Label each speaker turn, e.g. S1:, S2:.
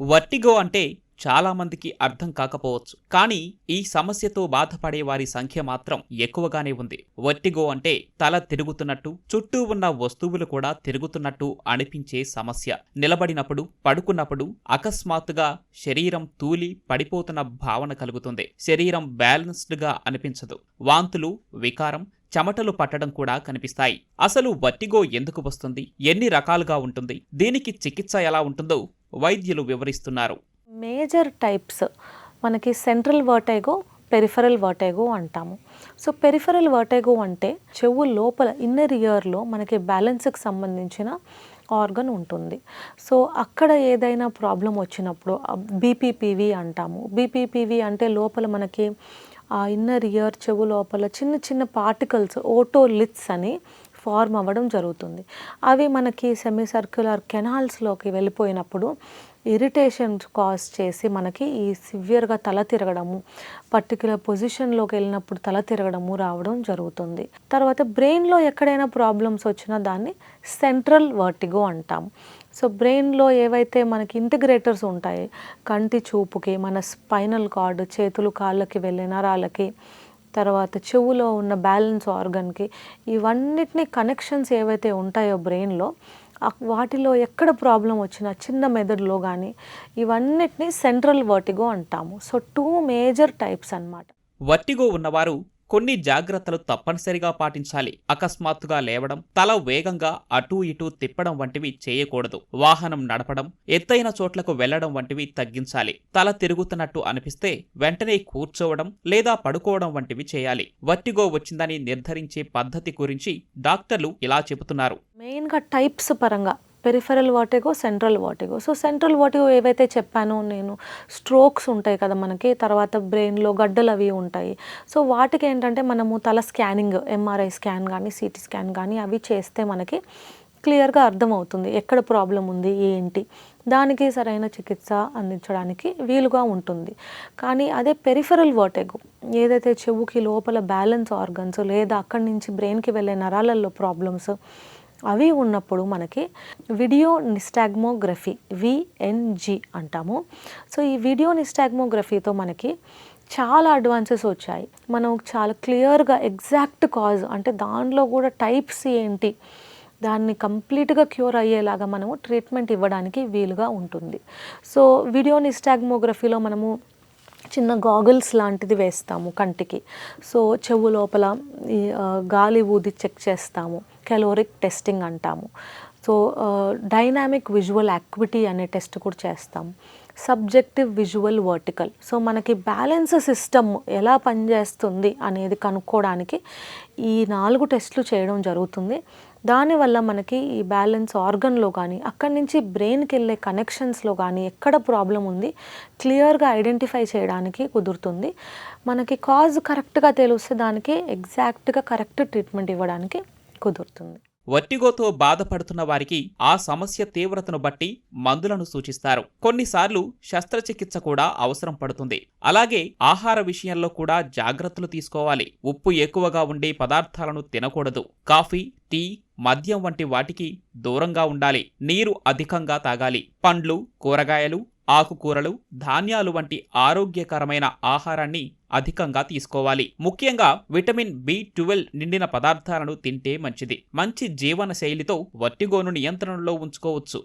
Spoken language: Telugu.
S1: వర్టిగో అంటే చాలా మందికి అర్థం కాకపోవచ్చు, కానీ ఈ సమస్యతో బాధపడే వారి సంఖ్య మాత్రం ఎక్కువగానే ఉంది. వర్టిగో అంటే తల తిరుగుతున్నట్టు, చుట్టూ ఉన్న వస్తువులు కూడా తిరుగుతున్నట్టు అనిపించే సమస్య. నిలబడినప్పుడు, పడుకున్నప్పుడు అకస్మాత్తుగా శరీరం తూలి పడిపోతున్న భావన కలుగుతుంది. శరీరం బ్యాలెన్స్డ్ గా అనిపించదు. వాంతులు, వికారం, చెమటలు పట్టడం కూడా కనిపిస్తాయి. అసలు వర్టిగో ఎందుకు వస్తుంది, ఎన్ని రకాలుగా ఉంటుంది, దీనికి చికిత్స ఎలా ఉంటుందో వైద్యులు వివరిస్తున్నారు.
S2: మేజర్ టైప్స్ మనకి సెంట్రల్ వర్టిగో, పెరిఫరల్ వర్టిగో అంటాము. సో పెరిఫరల్ వర్టిగో అంటే చెవు లోపల ఇన్నర్ ఇయర్లో మనకి బ్యాలెన్స్కి సంబంధించిన ఆర్గన్ ఉంటుంది. సో అక్కడ ఏదైనా ప్రాబ్లం వచ్చినప్పుడు బీపీపీవీ అంటాము. బీపీపీవీ అంటే లోపల మనకి ఆ ఇన్నర్ ఇయర్ చెవు లోపల చిన్న చిన్న పార్టికల్స్ ఓటోలిత్స్ అని ఫార్మ్ అవ్వడం జరుగుతుంది. అవి మనకి సెమీ సర్క్యులర్ కెనాల్స్లోకి వెళ్ళిపోయినప్పుడు ఇరిటేషన్స్ కాజ్ చేసి మనకి ఈ సివియర్గా తల తిరగడము, పర్టికులర్ పొజిషన్లోకి వెళ్ళినప్పుడు తల తిరగడము రావడం జరుగుతుంది. తర్వాత బ్రెయిన్లో ఎక్కడైనా ప్రాబ్లమ్స్ వచ్చినా దాన్ని సెంట్రల్ వర్టిగో అంటాము. సో బ్రెయిన్లో ఏవైతే మనకి ఇంటిగ్రేటర్స్ ఉంటాయి, కంటి చూపుకి, మన స్పైనల్ కార్డ్, చేతులు కాళ్ళకి వెళ్ళే నరాలకి, తర్వాత చెవులో ఉన్న బ్యాలెన్స్ ఆర్గన్కి, ఇవన్నిటినీ కనెక్షన్స్ ఏవైతే ఉంటాయో బ్రెయిన్లో, వాటిలో ఎక్కడ ప్రాబ్లం వచ్చినా చిన్న మెదడులో కానీ ఇవన్నిటినీ సెంట్రల్ వర్టిగో అంటాము. సో 2 మేజర్ టైప్స్ అన్నమాట.
S1: వర్టిగో ఉన్నవారు కొన్ని జాగ్రత్తలు తప్పనిసరిగా పాటించాలి. అకస్మాత్తుగా లేవడం, తల వేగంగా అటూ ఇటూ తిప్పడం వంటివి చేయకూడదు. వాహనం నడపడం, ఎత్తైన చోట్లకు వెళ్లడం వంటివి తగ్గించాలి. తల తిరుగుతున్నట్టు అనిపిస్తే వెంటనే కూర్చోవడం లేదా పడుకోవడం వంటివి చేయాలి. వర్టిగో వచ్చిందని నిర్ధారించే పద్ధతి గురించి డాక్టర్లు ఇలా చెబుతున్నారు.
S2: మెయిన్గా టైప్స్ పరంగా peripheral vertigo, central vertigo. So central vertigo ఏవైతే చెప్పానో నేను, స్ట్రోక్స్ ఉంటాయి కదా మనకి, తర్వాత బ్రెయిన్లో గడ్డలు అవి ఉంటాయి. సో వాటికి ఏంటంటే మనము తల స్కానింగ్, ఎంఆర్ఐ స్కాన్ కానీ సిటీ స్కాన్ కానీ అవి చేస్తే మనకి క్లియర్గా అర్థమవుతుంది ఎక్కడ ప్రాబ్లం ఉంది ఏంటి, దానికి సరైన చికిత్స అందించడానికి వీలుగా ఉంటుంది. కానీ అదే పెరిఫరల్ వర్టిగో ఏదైతే చెవుకి లోపల బ్యాలెన్స్ ఆర్గన్స్ లేదా అక్కడి నుంచి బ్రెయిన్కి వెళ్ళే నరాలలో ప్రాబ్లమ్స్ అవి ఉన్నప్పుడు మనకి వీడియో నిస్టాగ్మోగ్రఫీ, విఎన్జి అంటాము. సో ఈ వీడియో నిస్టాగ్మోగ్రఫీతో మనకి చాలా అడ్వాన్సెస్ వచ్చాయి. మనం చాలా క్లియర్గా ఎగ్జాక్ట్ కాజ్ అంటే దానిలో కూడా టైప్స్ ఏంటి, దాన్ని కంప్లీట్గా క్యూర్ అయ్యేలాగా మనము ట్రీట్మెంట్ ఇవ్వడానికి వీలుగా ఉంటుంది. సో వీడియో నిస్టాగ్మోగ్రఫీలో మనము చిన్న గాగుల్స్ లాంటిది వేస్తాము కంటికి. సో చెవు లోపల ఈ గాలి ఊది చెక్ చేస్తాము, కెలోరిక్ టెస్టింగ్ అంటాము. సో డైనామిక్ విజువల్ యాక్టివిటీ అనే టెస్ట్ కూడా చేస్తాము. సబ్జెక్టివ్ విజువల్ వర్టికల్, సో మనకి బ్యాలెన్స్ సిస్టమ్ ఎలా పనిచేస్తుంది అనేది కనుక్కోవడానికి ఈ 4 టెస్టులు చేయడం జరుగుతుంది. దానివల్ల మనకి ఈ బ్యాలెన్స్ ఆర్గన్లో కానీ అక్కడి నుంచి బ్రెయిన్కి వెళ్ళే కనెక్షన్స్లో కానీ ఎక్కడ ప్రాబ్లం ఉంది క్లియర్గా ఐడెంటిఫై చేయడానికి కుదురుతుంది. మనకి కాజ్ కరెక్ట్గా తెలిస్తే దానికి ఎగ్జాక్ట్గా కరెక్ట్ ట్రీట్మెంట్ ఇవ్వడానికి కుదురుతుంది.
S1: వర్టిగోతో బాధపడుతున్న వారికి ఆ సమస్య తీవ్రతను బట్టి మందులను సూచిస్తారు. కొన్నిసార్లు శస్త్రచికిత్స కూడా అవసరం పడుతుంది. అలాగే ఆహార విషయంలో కూడా జాగ్రత్తలు తీసుకోవాలి. ఉప్పు ఎక్కువగా ఉండే పదార్థాలను తినకూడదు. కాఫీ, టీ, మద్యం వంటి వాటికి దూరంగా ఉండాలి. నీరు అధికంగా తాగాలి. పండ్లు, కూరగాయలు, ఆకుకూరలు, ధాన్యాలు వంటి ఆరోగ్యకరమైన ఆహారాన్ని అధికంగా తీసుకోవాలి. ముఖ్యంగా విటమిన్ B12 నిండిన పదార్థాలను తింటే మంచిది. మంచి జీవన శైలితో వర్టిగోను నియంత్రణలో ఉంచుకోవచ్చు.